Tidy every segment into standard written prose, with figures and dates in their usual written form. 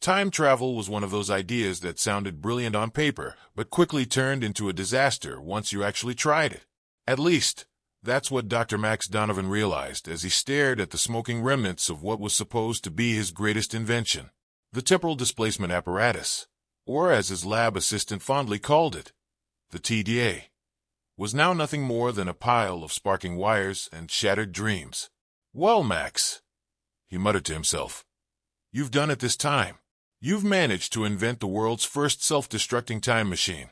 Time travel was one of those ideas that sounded brilliant on paper, but quickly turned into a disaster once you actually tried it. At least, that's what Dr. Max Donovan realized as he stared at the smoking remnants of what was supposed to be his greatest invention, the temporal displacement apparatus, or as his lab assistant fondly called it, the TDA, was now nothing more than a pile of sparking wires and shattered dreams. "Well, Max," he muttered to himself, "you've done it this time. You've managed to invent the world's first self-destructing time machine."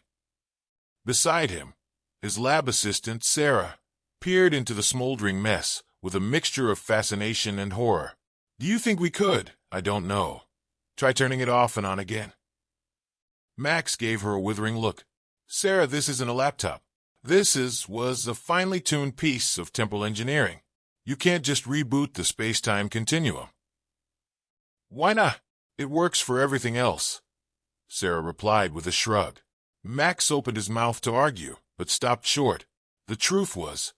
Beside him, his lab assistant, Sarah, peered into the smoldering mess with a mixture of fascination and horror. "Do you think we could? I don't know. Try turning it off and on again." Max gave her a withering look. "Sarah, this isn't a laptop. Was a finely tuned piece of temporal engineering. You can't just reboot the space-time continuum." "Why not? It works for everything else," Sarah replied with a shrug. Max opened his mouth to argue, but stopped short. The truth was,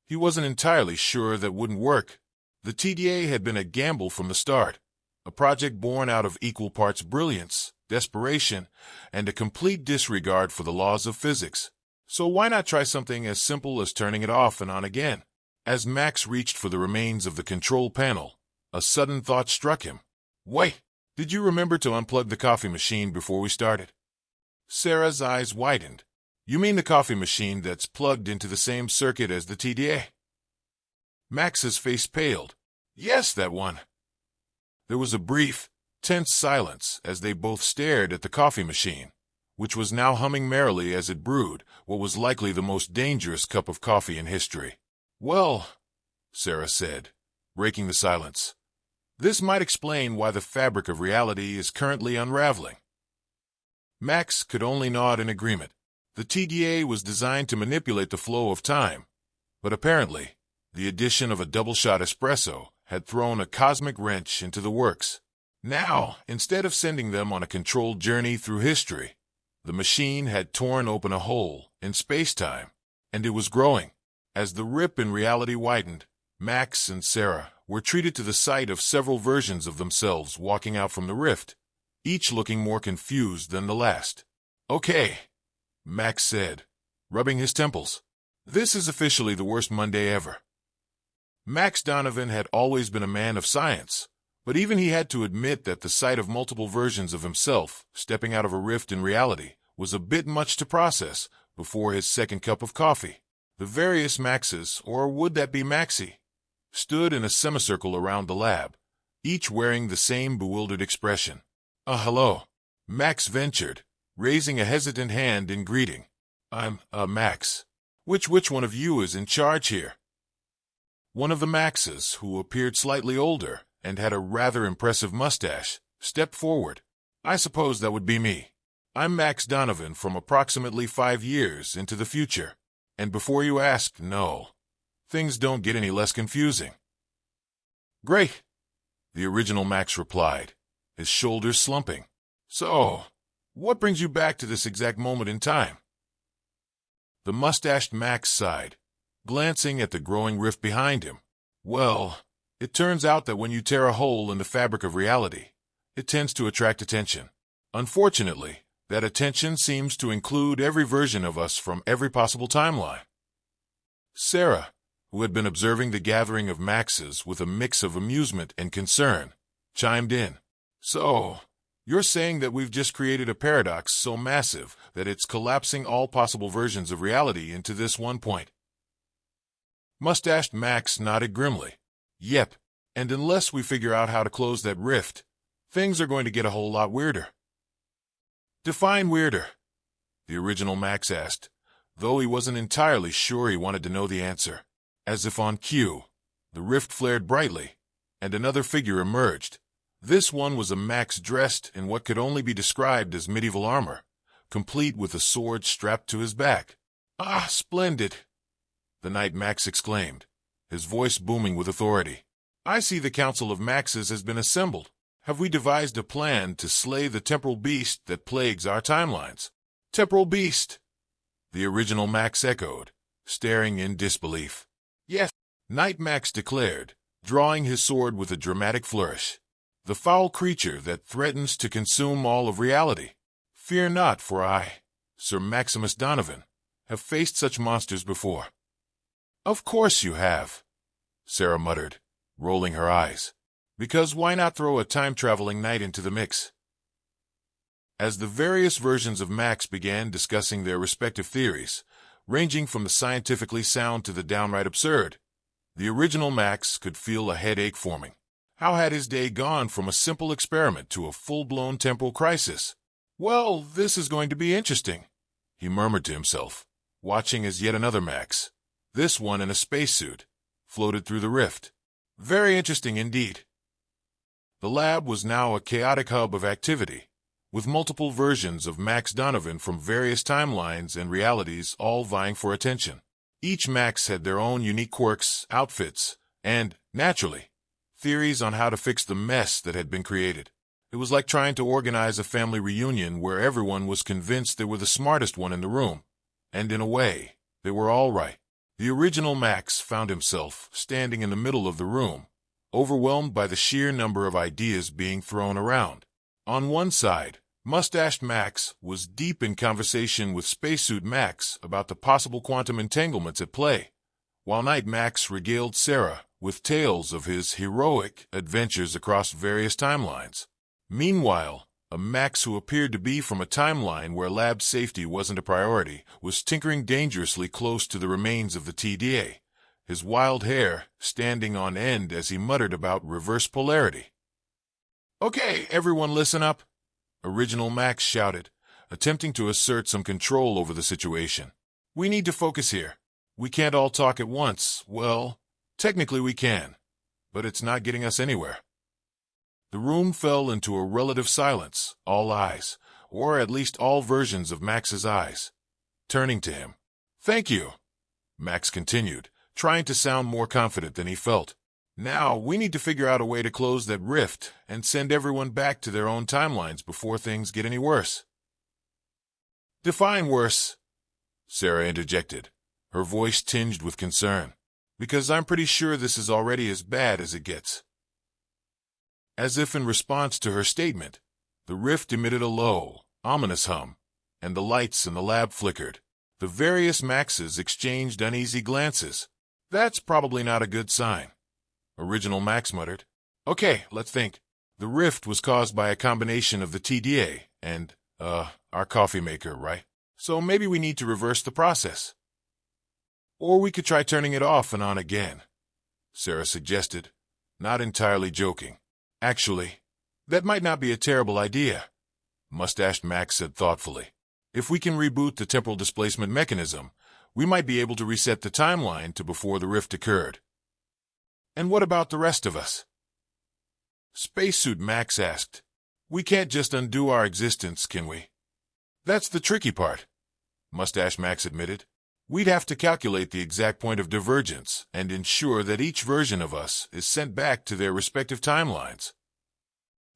he wasn't entirely sure that wouldn't work. The TDA had been a gamble from the start, a project born out of equal parts brilliance, desperation, and a complete disregard for the laws of physics. So why not try something as simple as turning it off and on again? As Max reached for the remains of the control panel, a sudden thought struck him. "Wait, did you remember to unplug the coffee machine before we started?" Sarah's eyes widened. "You mean the coffee machine that's plugged into the same circuit as the TDA?" Max's face paled. "Yes, that one." There was a brief, tense silence as they both stared at the coffee machine, which was now humming merrily as it brewed what was likely the most dangerous cup of coffee in history. "Well," Sarah said, breaking the silence, "this might explain why the fabric of reality is currently unraveling." Max could only nod in agreement. The TDA was designed to manipulate the flow of time, but apparently, the addition of a double-shot espresso had thrown a cosmic wrench into the works. Now, instead of sending them on a controlled journey through history, the machine had torn open a hole in space-time, and it was growing. As the rip in reality widened, Max and Sarah were treated to the sight of several versions of themselves walking out from the rift, each looking more confused than the last. "Okay," Max said, rubbing his temples. "This is officially the worst Monday ever." Max Donovan had always been a man of science, but even he had to admit that the sight of multiple versions of himself stepping out of a rift in reality was a bit much to process before his second cup of coffee. The various Maxes, or would that be Maxie, stood in a semicircle around the lab, each wearing the same bewildered expression. Hello," Max ventured, raising a hesitant hand in greeting. "I'm, Max. Which one of you is in charge here?" One of the Maxes, who appeared slightly older and had a rather impressive mustache, stepped forward. "I suppose that would be me. I'm Max Donovan from approximately 5 years into the future. And before you ask, no, things don't get any less confusing." "Great," the original Max replied, his shoulders slumping. "So, what brings you back to this exact moment in time?" The mustached Max sighed, glancing at the growing rift behind him. "Well, it turns out that when you tear a hole in the fabric of reality, it tends to attract attention. Unfortunately, that attention seems to include every version of us from every possible timeline." Sarah, who had been observing the gathering of Maxes with a mix of amusement and concern, chimed in. "So, you're saying that we've just created a paradox so massive that it's collapsing all possible versions of reality into this one point?" Mustached Max nodded grimly. "Yep, and unless we figure out how to close that rift, things are going to get a whole lot weirder." "Define weirder," the original Max asked, though he wasn't entirely sure he wanted to know the answer. As if on cue, the rift flared brightly, and another figure emerged. This one was a Max dressed in what could only be described as medieval armor, complete with a sword strapped to his back. "Ah, splendid!" the Knight Max exclaimed, his voice booming with authority. "I see the Council of Maxes has been assembled. Have we devised a plan to slay the temporal beast that plagues our timelines?" "Temporal beast?" the original Max echoed, staring in disbelief. "Yes," Knight Max declared, drawing his sword with a dramatic flourish. the foul creature that threatens to consume all of reality. Fear not, for I, Sir Maximus Donovan, have faced such monsters before. Of course you have, Sarah muttered, rolling her eyes. Because why not throw a time-traveling knight into the mix? As the various versions of Max began discussing their respective theories, ranging from the scientifically sound to the downright absurd, the original Max could feel a headache forming. How had his day gone from a simple experiment to a full-blown temporal crisis? Well, this is going to be interesting, he murmured to himself, watching as yet another Max, this one in a spacesuit, floated through the rift. Very interesting indeed. The lab was now a chaotic hub of activity, with multiple versions of Max Donovan from various timelines and realities all vying for attention. Each Max had their own unique quirks, outfits, and, naturally, theories on how to fix the mess that had been created. It was like trying to organize a family reunion where everyone was convinced they were the smartest one in the room, and in a way, they were all right. The original Max found himself standing in the middle of the room, overwhelmed by the sheer number of ideas being thrown around. On one side, Mustached Max was deep in conversation with Spacesuit Max about the possible quantum entanglements at play, while Knight Max regaled Sarah with tales of his heroic adventures across various timelines. Meanwhile, a Max who appeared to be from a timeline where lab safety wasn't a priority was tinkering dangerously close to the remains of the TDA, his wild hair standing on end as he muttered about reverse polarity. "Okay, everyone listen up," Original Max shouted, attempting to assert some control over the situation. "We need to focus here. We can't all talk at once. Well, technically we can, but it's not getting us anywhere." The room fell into a relative silence, all eyes, or at least all versions of Max's eyes, turning to him. "Thank you," Max continued, trying to sound more confident than he felt. "Now, we need to figure out a way to close that rift and send everyone back to their own timelines before things get any worse." "Define worse," Sarah interjected, her voice tinged with concern, "because I'm pretty sure this is already as bad as it gets." As if in response to her statement, the rift emitted a low, ominous hum, and the lights in the lab flickered. The various Maxes exchanged uneasy glances. "That's probably not a good sign," Original Max muttered. "Okay, let's think. The rift was caused by a combination of the TDA and, our coffee maker, right? So maybe we need to reverse the process. Or we could try turning it off and on again," Sarah suggested, not entirely joking. "Actually, that might not be a terrible idea," Mustached Max said thoughtfully. "If we can reboot the temporal displacement mechanism, we might be able to reset the timeline to before the rift occurred." "And what about the rest of us?" Spacesuit Max asked. "We can't just undo our existence, can we?" "That's the tricky part," Mustache Max admitted. "We'd have to calculate the exact point of divergence and ensure that each version of us is sent back to their respective timelines.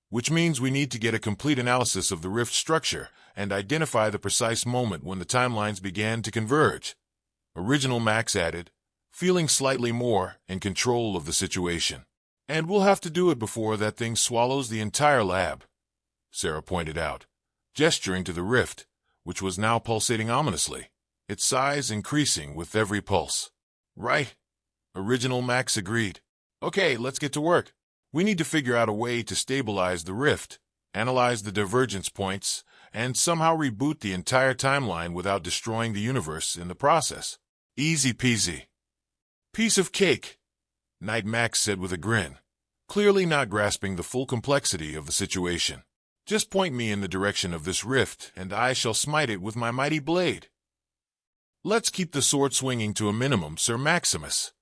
Which means we need to get a complete analysis of the rift structure and identify the precise moment when the timelines began to converge," Original Max added, feeling slightly more in control of the situation. "And we'll have to do it before that thing swallows the entire lab," Sarah pointed out, gesturing to the rift, which was now pulsating ominously, its size increasing with every pulse. "Right," Original Max agreed. "Okay, let's get to work. We need to figure out a way to stabilize the rift, analyze the divergence points, and somehow reboot the entire timeline without destroying the universe in the process. Easy peasy." "Piece of cake," Knight Max said with a grin, clearly not grasping the full complexity of the situation. "Just point me in the direction of this rift, and I shall smite it with my mighty blade." "Let's keep the sword swinging to a minimum, Sir Maximus,"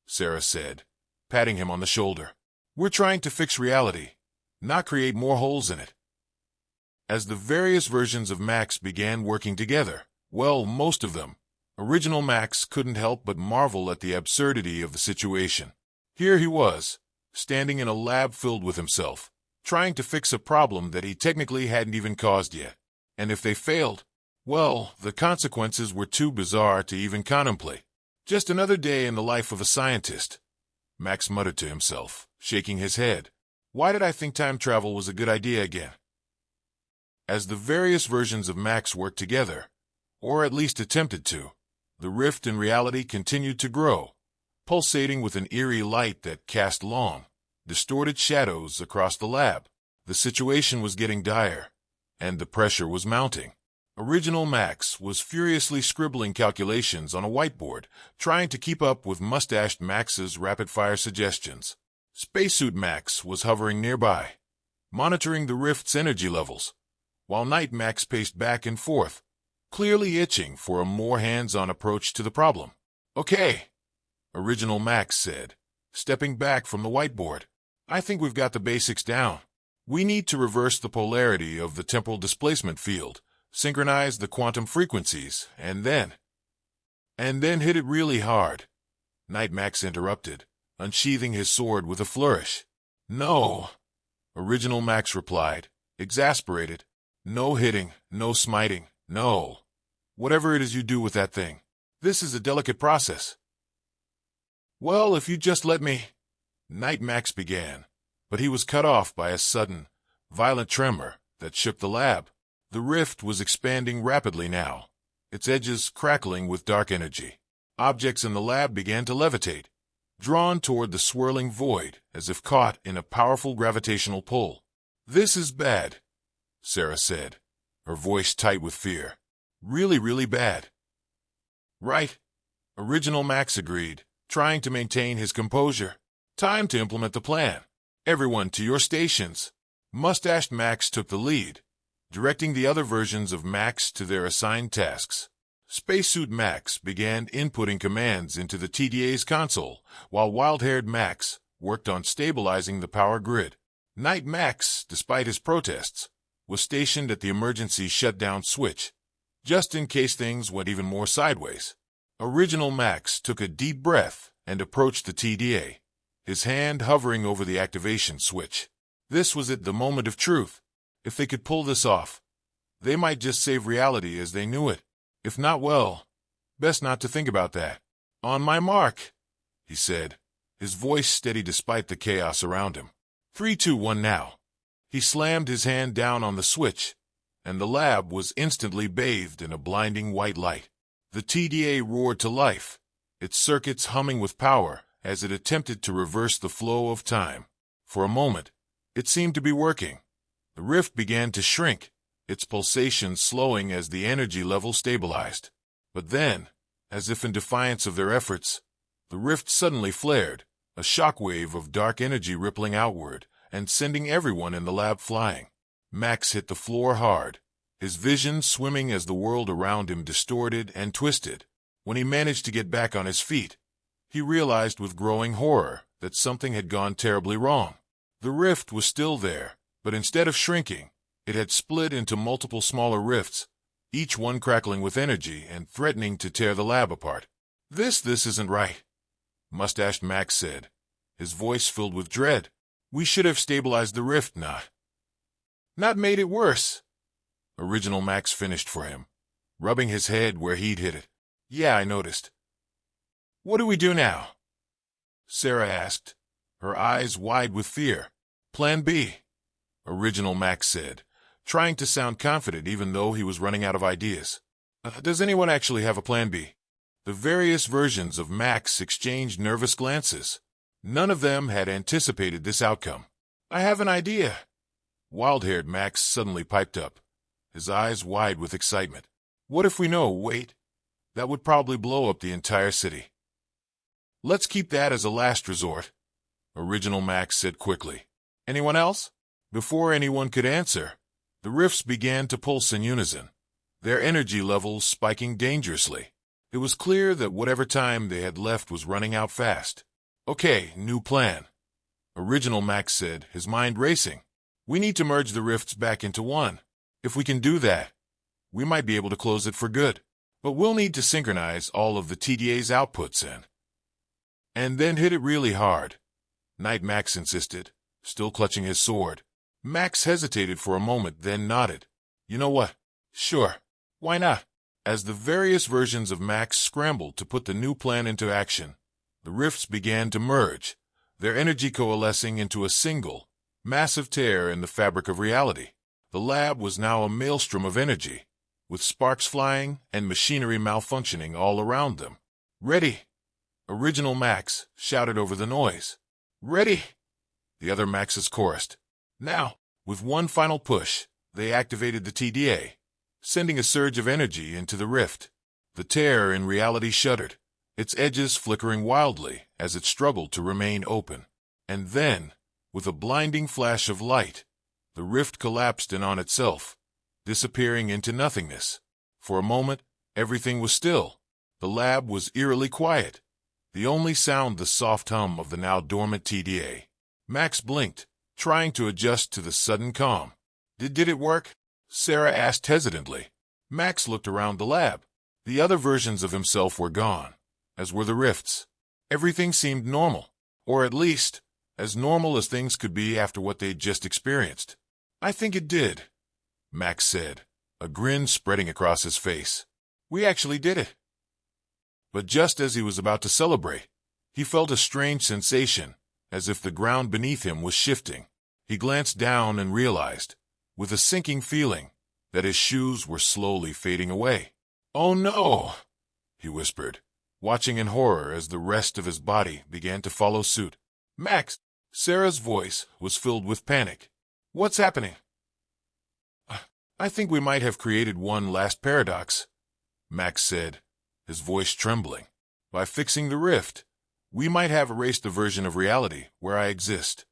Sarah said, patting him on the shoulder. "We're trying to fix reality, not create more holes in it." As the various versions of Max began working together, well, most of them, Original Max couldn't help but marvel at the absurdity of the situation. Here he was, standing in a lab filled with himself, trying to fix a problem that he technically hadn't even caused yet. And if they failed, well, the consequences were too bizarre to even contemplate. "Just another day in the life of a scientist," Max muttered to himself, shaking his head. Why did I think time travel was a good idea again? As the various versions of Max worked together, or at least attempted to, the rift in reality continued to grow, pulsating with an eerie light that cast long, distorted shadows across the lab. The situation was getting dire, and the pressure was mounting. Original Max was furiously scribbling calculations on a whiteboard, trying to keep up with mustached Max's rapid-fire suggestions. Spacesuit Max was hovering nearby, monitoring the rift's energy levels, while Night Max paced back and forth, clearly itching for a more hands-on approach to the problem. "Okay," Original Max said, stepping back from the whiteboard. "I think we've got the basics down. We need to reverse the polarity of the temporal displacement field, synchronize the quantum frequencies, and then hit it really hard." Night Max interrupted, unsheathing his sword with a flourish. "No," Original Max replied, exasperated. "No hitting, no smiting, no. Whatever it is you do with that thing. This is a delicate process." "Well, if you just let me," Night Max began, but he was cut off by a sudden, violent tremor that shook the lab. The rift was expanding rapidly now, its edges crackling with dark energy. Objects in the lab began to levitate, drawn toward the swirling void as if caught in a powerful gravitational pull. "This is bad," Sarah said, her voice tight with fear. "Really, really bad." "Right," Original Max agreed, trying to maintain his composure. "Time to implement the plan. Everyone to your stations." Mustached Max took the lead, directing the other versions of Max to their assigned tasks. Spacesuit Max began inputting commands into the TDA's console, while wild-haired Max worked on stabilizing the power grid. Night Max, despite his protests, was stationed at the emergency shutdown switch, just in case things went even more sideways. Original Max took a deep breath and approached the TDA, his hand hovering over the activation switch. This was it, the moment of truth. If they could pull this off, they might just save reality as they knew it. If not, well, best not to think about that. "On my mark," he said, his voice steady despite the chaos around him. 3, 2, 1 now. He slammed his hand down on the switch, and the lab was instantly bathed in a blinding white light. The TDA roared to life, its circuits humming with power as it attempted to reverse the flow of time. For a moment, it seemed to be working. The rift began to shrink, its pulsations slowing as the energy level stabilized. But then, as if in defiance of their efforts, the rift suddenly flared, a shockwave of dark energy rippling outward and sending everyone in the lab flying. Max hit the floor hard, his vision swimming as the world around him distorted and twisted. When he managed to get back on his feet, he realized with growing horror that something had gone terribly wrong. The rift was still there, but instead of shrinking, it had split into multiple smaller rifts, each one crackling with energy and threatening to tear the lab apart. This isn't right," Mustached Max said, his voice filled with dread. "We should have stabilized the rift, not made it worse." Original Max finished for him, rubbing his head where he'd hit it. "Yeah, I noticed." "What do we do now?" Sarah asked, her eyes wide with fear. "Plan B," Original Max said, trying to sound confident even though he was running out of ideas. Does anyone actually have a plan B?" The various versions of Max exchanged nervous glances. None of them had anticipated this outcome. "I have an idea," wild-haired Max suddenly piped up, his eyes wide with excitement. "What if we know, wait, that would probably blow up the entire city." "Let's keep that as a last resort," Original Max said quickly. "Anyone else?" Before anyone could answer, the rifts began to pulse in unison, their energy levels spiking dangerously. It was clear that whatever time they had left was running out fast. "Okay, new plan," Original Max said, his mind racing. "We need to merge the rifts back into one. If we can do that, we might be able to close it for good. But we'll need to synchronize all of the TDA's outputs and then hit it really hard," Night Max insisted, still clutching his sword. Max hesitated for a moment, then nodded. "You know what? Sure. Why not?" As the various versions of Max scrambled to put the new plan into action, the rifts began to merge, their energy coalescing into a single, Massive tear in the fabric of reality. The lab was now a maelstrom of energy, with sparks flying and machinery malfunctioning all around them. "Ready!" Original Max shouted over the noise. "Ready!" The other Maxes chorused. Now, with one final push, they activated the TDA, sending a surge of energy into the rift. The tear in reality shuddered, its edges flickering wildly as it struggled to remain open. And then, with a blinding flash of light, the rift collapsed in on itself, disappearing into nothingness. For a moment, everything was still. The lab was eerily quiet, the only sound the soft hum of the now dormant TDA. Max blinked, trying to adjust to the sudden calm. Did it work?" Sarah asked hesitantly. Max looked around the lab. The other versions of himself were gone, as were the rifts. Everything seemed normal, or at least, as normal as things could be after what they'd just experienced. "I think it did," Max said, a grin spreading across his face. "We actually did it." But just as he was about to celebrate, he felt a strange sensation, as if the ground beneath him was shifting. He glanced down and realized, with a sinking feeling, that his shoes were slowly fading away. "Oh no!" he whispered, watching in horror as the rest of his body began to follow suit. "Max!" Sarah's voice was filled with panic. "What's happening?" "I think we might have created one last paradox," Max said, his voice trembling. "By fixing the rift, we might have erased the version of reality where I exist."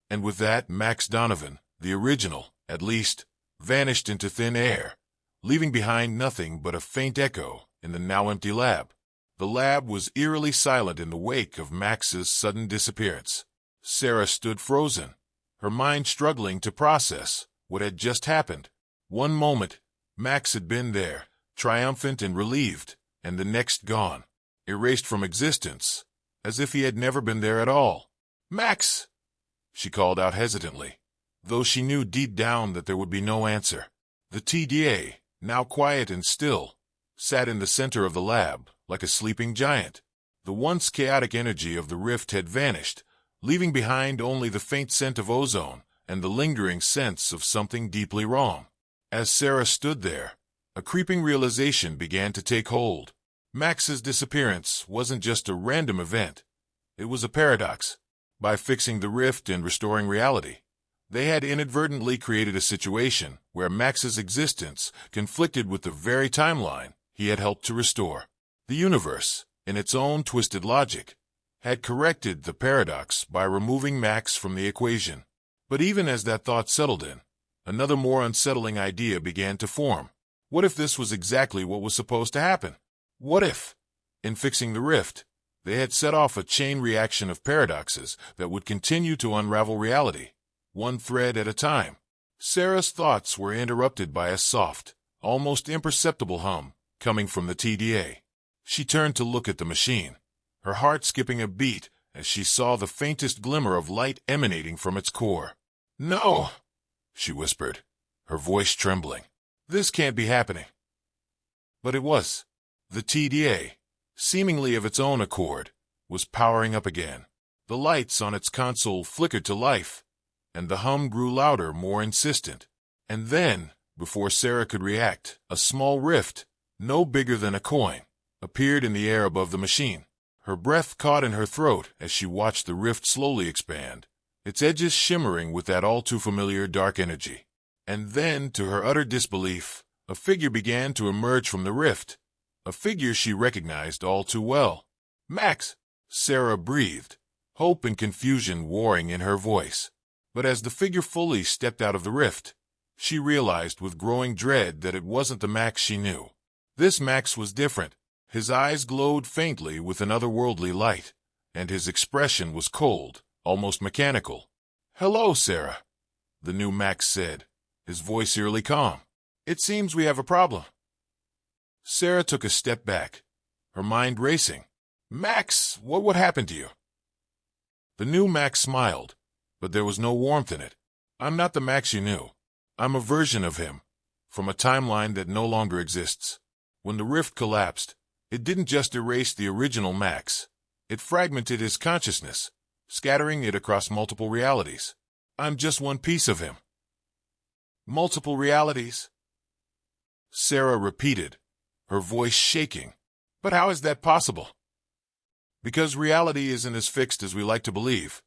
And with that, Max Donovan, the original, at least, vanished into thin air, leaving behind nothing but a faint echo in the now empty lab. The lab was eerily silent in the wake of Max's sudden disappearance. Sarah stood frozen, her mind struggling to process what had just happened. One moment, Max had been there, triumphant and relieved, and the next gone, erased from existence, as if he had never been there at all. "Max!" she called out hesitantly, though she knew deep down that there would be no answer. The TDA, now quiet and still, sat in the center of the lab like a sleeping giant. The once chaotic energy of the rift had vanished, leaving behind only the faint scent of ozone and the lingering sense of something deeply wrong. As Sarah stood there, a creeping realization began to take hold. Max's disappearance wasn't just a random event. It was a paradox. By fixing the rift and restoring reality, they had inadvertently created a situation where Max's existence conflicted with the very timeline he had helped to restore. The universe, in its own twisted logic, had corrected the paradox by removing Max from the equation. But even as that thought settled in, another more unsettling idea began to form. What if this was exactly what was supposed to happen? What if, in fixing the rift, they had set off a chain reaction of paradoxes that would continue to unravel reality, one thread at a time? Sarah's thoughts were interrupted by a soft, almost imperceptible hum coming from the TDA. She turned to look at the machine, her heart skipping a beat as she saw the faintest glimmer of light emanating from its core. "No!" she whispered, her voice trembling. "This can't be happening." But it was. The TDA, seemingly of its own accord, was powering up again. The lights on its console flickered to life, and the hum grew louder, more insistent. And then, before Sarah could react, a small rift, no bigger than a coin, appeared in the air above the machine. Her breath caught in her throat as she watched the rift slowly expand, its edges shimmering with that all-too-familiar dark energy. And then, to her utter disbelief, a figure began to emerge from the rift, a figure she recognized all too well. "Max!" Sarah breathed, hope and confusion warring in her voice. But as the figure fully stepped out of the rift, she realized with growing dread that it wasn't the Max she knew. This Max was different. His eyes glowed faintly with an otherworldly light, and his expression was cold, almost mechanical. "Hello, Sarah," the new Max said, his voice eerily calm. "It seems we have a problem." Sarah took a step back, her mind racing. "Max, what happened to you?" The new Max smiled, but there was no warmth in it. "I'm not the Max you knew. I'm a version of him, from a timeline that no longer exists. When the rift collapsed, it didn't just erase the original Max. It fragmented his consciousness, scattering it across multiple realities. I'm just one piece of him. Multiple realities? Sarah repeated, her voice shaking. But how is that possible? Because reality isn't as fixed as we like to believe,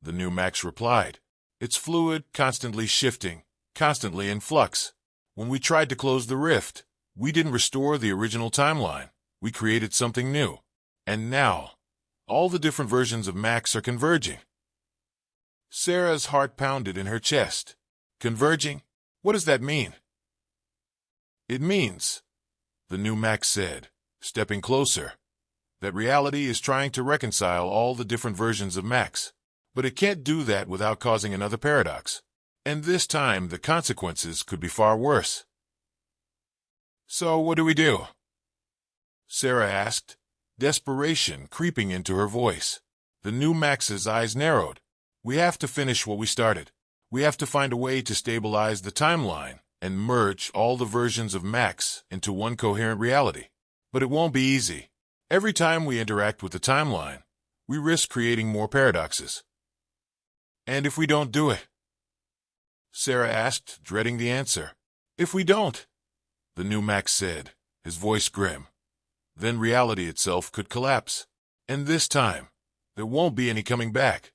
the new Max replied. It's fluid, constantly shifting, constantly in flux. When we tried to close the rift, we didn't restore the original timeline. We created something new. And now, all the different versions of Max are converging. Sarah's heart pounded in her chest. Converging? What does that mean? It means, the new Max said, stepping closer, that reality is trying to reconcile all the different versions of Max. But it can't do that without causing another paradox. And this time, the consequences could be far worse. So what do we do? Sarah asked, desperation creeping into her voice. The new Max's eyes narrowed. We have to finish what we started. We have to find a way to stabilize the timeline and merge all the versions of Max into one coherent reality. But it won't be easy. Every time we interact with the timeline, we risk creating more paradoxes. And if we don't do it? Sarah asked, dreading the answer. If we don't, the new Max said, his voice grim, then reality itself could collapse. And this time, there won't be any coming back.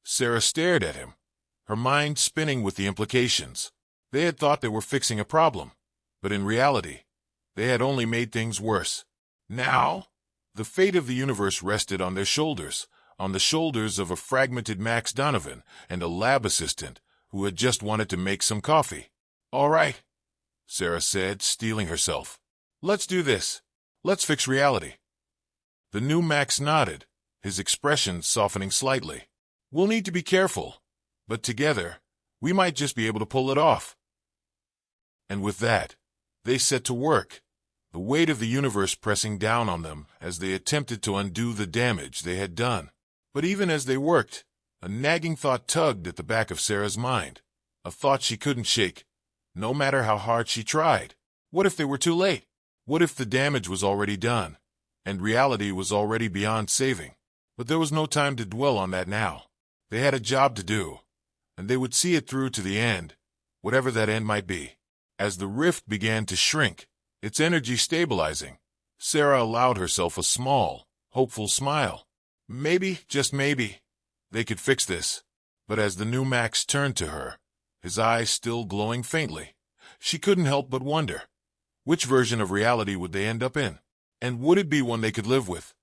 Sarah stared at him, her mind spinning with the implications. They had thought they were fixing a problem, but in reality, they had only made things worse. Now, the fate of the universe rested on their shoulders, on the shoulders of a fragmented Max Donovan and a lab assistant who had just wanted to make some coffee. All right, Sarah said, steeling herself. Let's do this. Let's fix reality. The new Max nodded, his expression softening slightly. We'll need to be careful, but together, we might just be able to pull it off. And with that, they set to work, the weight of the universe pressing down on them as they attempted to undo the damage they had done. But even as they worked, a nagging thought tugged at the back of Sarah's mind, a thought she couldn't shake, no matter how hard she tried. What if they were too late? What if the damage was already done, and reality was already beyond saving? But there was no time to dwell on that now. They had a job to do, and they would see it through to the end, whatever that end might be. As the rift began to shrink, its energy stabilizing, Sarah allowed herself a small, hopeful smile. Maybe, just maybe, they could fix this. But as the new Max turned to her, his eyes still glowing faintly, she couldn't help but wonder, which version of reality would they end up in? And would it be one they could live with?